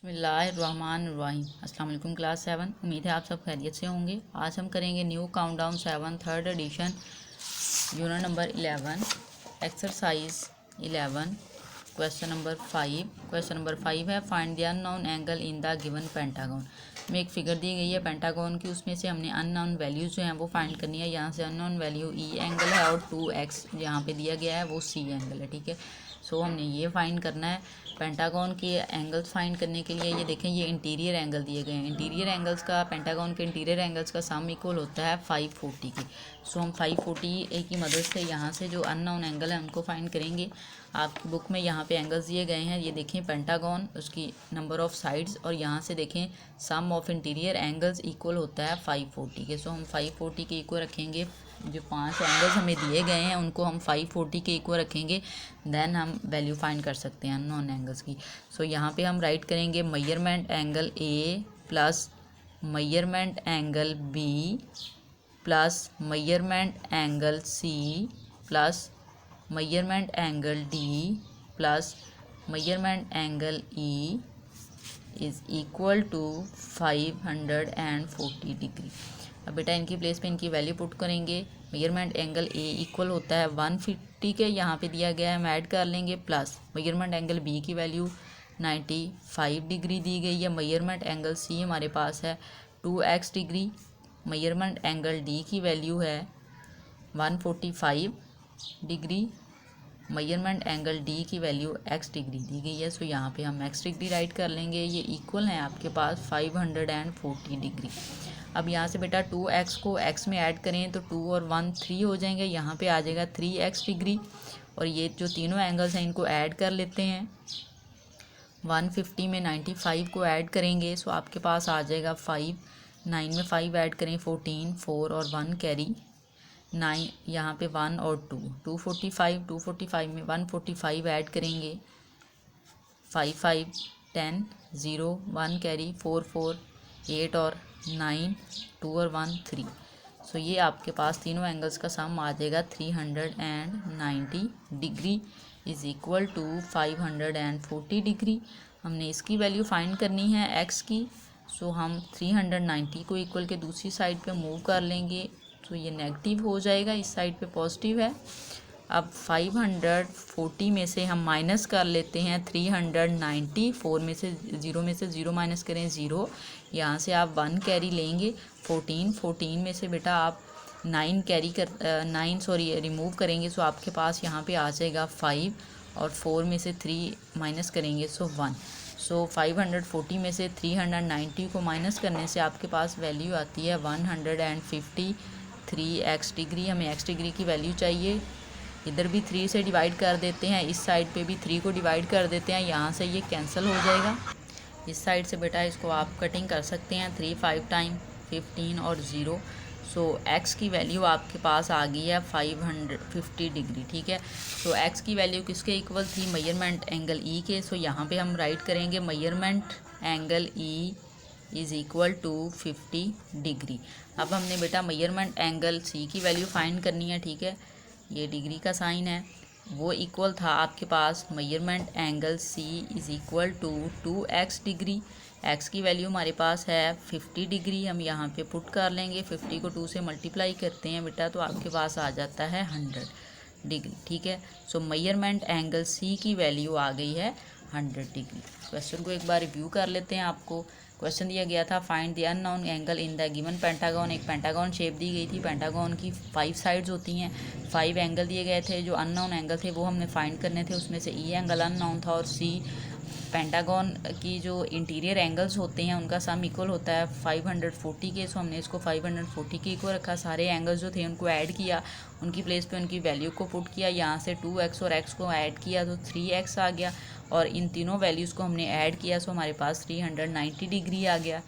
बिस्मिल्लाहिर्रहमानिर्रहीम। अस्सलाम वालेकुम क्लास 7। उम्मीद है आप सब खैरियत से होंगे। आज हम करेंगे new countdown 7 third edition unit number 11 exercise 11 question number 5। Question number 5 है find the unknown angle in the given pentagon. में एक फिगर दी गई है पेंटागन की, उसमें से हमने अननोन वैल्यूज जो हैं वो फाइंड करनी है। यहाँ से अननोन वैल्यू ई एंगल है और 2x यहाँ पे दिया गया है वो सी एंगल है। ठीक है, सो हमने ये फाइंड करना है। पेंटागन के एंगल्स फाइंड करने के लिए ये देखें, ये इंटीरियर एंगल दिए गए हैं। इंटीरियर एंगल्स का, पेंटागन के इंटीरियर एंगल्स का सम इक्वल होता है 540 की। सो हम 540 की मदद से यहाँ से जो अननोन एंगल है उनको फाइंड करेंगे। आपकी बुक में यहाँ पे एंगल्स दिए गए हैं, ये देखें पेंटागन, उसकी नंबर ऑफ साइड्स, और यहाँ से देखें सम ऑफ इंटीरियर एंगल्स इक्वल होता है 540 के। सो हम 540 के इक्वल रखेंगे। जो 5 एंगल्स हमें दिए गए हैं उनको हम 540 के इक्वल रखेंगे, देन हम वैल्यू फाइंड कर सकते हैं नॉन एंगल्स की। सो यहाँ पे हम राइट करेंगे measurement angle A plus measurement angle B plus measurement angle C plus measurement angle D plus measurement angle E is equal to 540 degree. अब बेटा इनकी प्लेस पे इनकी वैल्यू पुट करेंगे। मेजरमेंट एंगल ए इक्वल होता है 150 के, यहाँ पे दिया गया है, हम ऐड कर लेंगे, प्लस मेजरमेंट एंगल बी की वैल्यू 95 डिग्री दी गई है। मेजरमेंट एंगल सी हमारे पास है 2x degree. Measurement angle D की वैल्यू है 145 डिग्री। मेजरमेंट एंगल डी की वैल्यू x डिग्री दी गई है। सो यहाँ पे हम x डिग्री राइट कर लेंगे। ये इक्वल है आपके पास 540 डिग्री। अब यहाँ से बेटा 2x को x में ऐड करें तो 2 और 1 3 हो जाएंगे, यहाँ पे आ जाएगा 3x डिग्री। और ये जो तीनों एंगल्स हैं इनको ऐड कर लेते हैं। 150 में 95 को ऐड करेंगे, सो आपके पास आ जाएगा 5। 9 में 5 ऐड करें 14, 4 और 1 कैरी 9, यहाँ पे 1 और 2 245 में 145 ऐड करेंगे, 5 5 10 0 1 कैरी 4 4 8 और 9 2 और 1 3। सो ये आपके पास तीनों एंगल्स का सम आ जाएगा 390 degree is equal to 540 degree. हमने इसकी वैल्यू फाइंड करनी है x की। सो हम 390 को इक्वल के दूसरी साइड पे मूव कर लेंगे, तो ये नेगेटिव हो जाएगा, इस साइड पे पॉजिटिव है। अब 540 में से हम माइनस कर लेते हैं 390, 4 में से 0 माइनस करें 0, यहाँ से आप 1 कैरी लेंगे 14 में से बेटा आप 9 रिमूव करेंगे, सो आपके पास यहाँ पे आ जाएगा 5, और 4 में से 3 माइनस करेंगे सो 1। सो 540 में से 390 को माइनस करने से आपके पास वैल्यू आती है 153x डिग्री। हमें x डिग्री की वैल्यू चाहिए। इधर भी 3 से डिवाइड कर देते हैं, इस साइड पे भी 3 को डिवाइड कर देते हैं, यहाँ से ये कैंसिल हो जाएगा। इस साइड से बेटा इसको आप कटिंग कर सकते हैं, 3 5 टाइम 15 और 0। सो x की वैल्यू आपके पास आ गई है 550 डिग्री। ठीक है, सो x की वैल्यू किसके इक्वल थी, मेजरमेंट एंगल e के। सो यहाँ पे हम राइट करेंगे measurement angle e is equal to 50 degree. अब हमने बेटा मेजरमेंट एंगल c की वैल्यू फाइंड करनी है। ठीक है, ये डिग्री का साइन है, वो इक्वल था आपके पास measurement angle c is equal to 2x डिग्री। x की वैल्यू हमारे पास है 50 डिग्री, हम यहाँ पे पुट कर लेंगे। 50 को 2 से मल्टीप्लाई करते हैं बेटा, तो आपके पास आ जाता है 100 डिग्री। ठीक है, सो मेजरमेंट एंगल c की वैल्यू आ गई है 100 डिग्री। क्वेश्चन को एक बार रिव्यू कर लेते हैं। आपको क्वेश्चन दिया गया था find the unknown angle in the given pentagon. एक पेंटागन शेप दी गई थी, पेंटागन की 5 साइड्स होती हैं, 5 एंगल दिए गए थे। जो अननोन एंगल थे वो हमने फाइंड करने थे, उसमें से ई एंगल अननोन था और सी पेंटागन की जो इंटीरियर एंगल्स होते हैं उनका सम इक्वल होता है 540 के। सो हमने इसको 540 के इक्वल रखा, सारे एंगल्स जो थे उनको ऐड किया, उनकी प्लेस पे उनकी वैल्यू को पुट किया, यहाँ से 2x और x को ऐड किया तो 3x आ गया, और इन तीनों वैल्यूज़ को हमने ऐड किया, सो हमारे पास 390 डिग्री आ गया।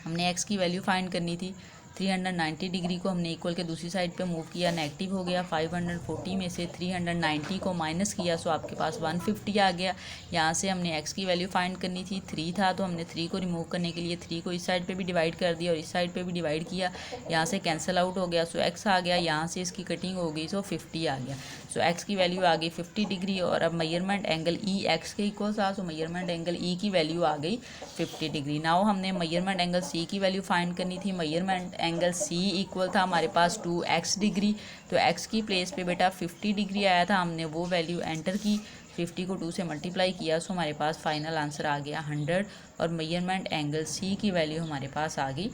हमने x की वैल्यू फाइंड करनी थी, 390 डिग्री को हमने इक्वल के दूसरी साइड पे मूव किया, नेगेटिव हो गया। 540 में से 390 को माइनस किया, सो आपके पास 150 आ गया। यहाँ से हमने x की वैल्यू फाइंड करनी थी, 3 था तो हमने 3 को रिमूव करने के लिए 3 को इस साइड पे भी डिवाइड कर दिया और इस साइड पे भी डिवाइड किया, यहाँ से कैंसिल आउट हो गया, सो x आ गया। यहाँ से इसकी कटिंग हो गई, सो 50 आ गया। सो x की वैल्यू आ गई 50 डिग्री और अब मेजरमेंट एंगल ई x के इक्वल था, सो मेजरमेंट एंगल ई की वैल्यू आ गई 50 डिग्री। नाउ हमने मेजरमेंट एंगल सी की वैल्यू फाइंड करनी थी। मेजरमेंट एंगल सी इक्वल था हमारे पास 2x डिग्री, तो x की प्लेस पे बेटा 50 डिग्री आया था, हमने वो वैल्यू एंटर की, 50 को 2 से मल्टीप्लाई किया, सो हमारे पास फाइनल आंसर आ गया 100 और मेजरमेंट एंगल सी की वैल्यू हमारे पास आ गई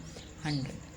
100।